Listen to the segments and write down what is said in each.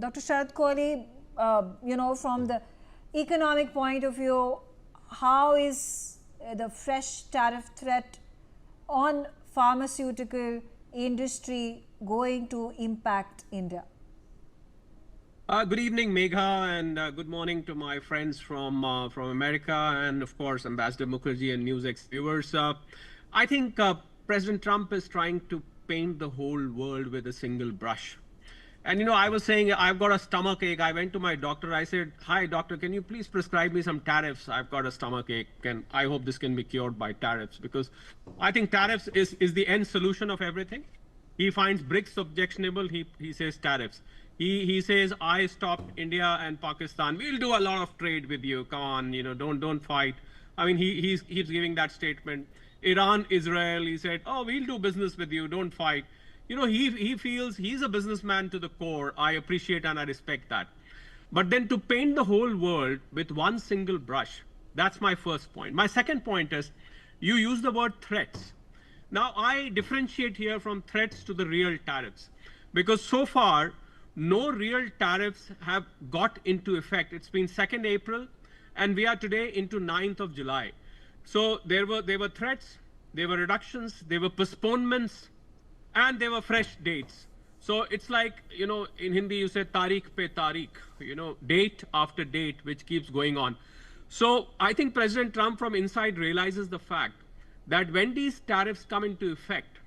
Dr. Sharad Kohli, from the economic point of view, how is the fresh tariff threat on pharmaceutical industry going to impact India? Good evening, Megha, and good morning to my friends from America, and of course, Ambassador Mukherjee and NewsX viewers. I think President Trump is trying to paint the whole world with a single brush. And I was saying I've got a stomach ache. I went to my doctor. I said, "Hi, doctor, can you please prescribe me some tariffs? I've got a stomach ache, and I hope this can be cured by tariffs," because I think tariffs is the end solution of everything. He finds BRICS objectionable. He says tariffs. He says, I stopped India and Pakistan. We'll do a lot of trade with you. Come on, don't fight. I mean, he keeps giving that statement. Iran, Israel, he said, oh, we'll do business with you. Don't fight. He feels he's a businessman to the core. I appreciate and I respect that. But then to paint the whole world with one single brush, that's my first point. My second point is, you use the word threats. Now, I differentiate here from threats to the real tariffs, because so far, no real tariffs have got into effect. It's been 2nd April, and we are today into 9th of July. So there were threats, there were reductions, there were postponements, and there were fresh dates. So it's like, in Hindi you say Tariq pe Tariq, date after date, which keeps going on. So I think President Trump from inside realizes the fact that when these tariffs come into effect,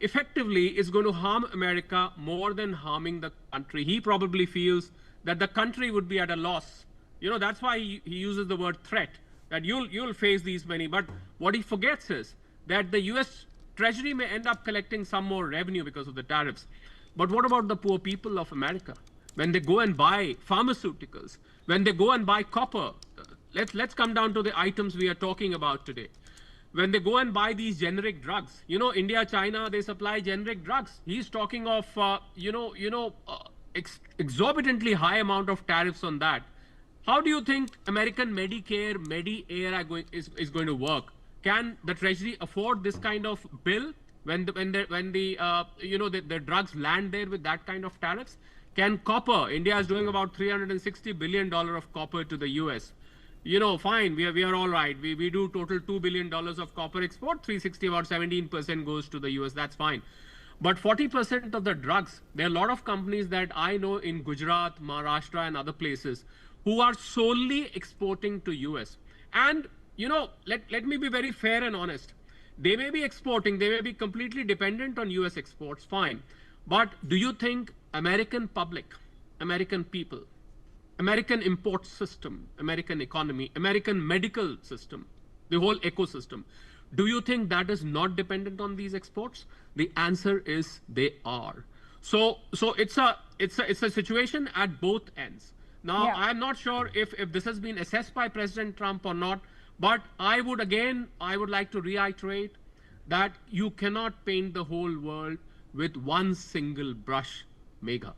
effectively is going to harm America more than harming the country. He probably feels that the country would be at a loss. That's why he uses the word threat, that you'll face these many. But what he forgets is that the US Treasury may end up collecting some more revenue because of the tariffs. But what about the poor people of America? When they go and buy pharmaceuticals, when they go and buy copper, let's come down to the items we are talking about today. When they go and buy these generic drugs, India, China, they supply generic drugs. He's talking of, exorbitantly high amount of tariffs on that. How do you think American Medicare, Medi-Air is going to work? Can the Treasury afford this kind of bill when the drugs land there with that kind of tariffs? Can copper? India is doing about $360 billion of copper to the US. Fine, we are all right. We do total $2 billion of copper export, 360, about 17% goes to the US, that's fine. But 40% of the drugs, there are a lot of companies that I know in Gujarat, Maharashtra and other places who are solely exporting to US. And, let me be very fair and honest. They may be exporting, they may be completely dependent on US exports, fine. But do you think American public, American people, American import system, American economy, American medical system, the whole ecosystem, do you think that is not dependent on these exports? The answer is they are. So it's a situation at both ends. Now, yeah. I'm not sure if this has been assessed by President Trump or not, but I would like to reiterate that you cannot paint the whole world with one single brush, Megha.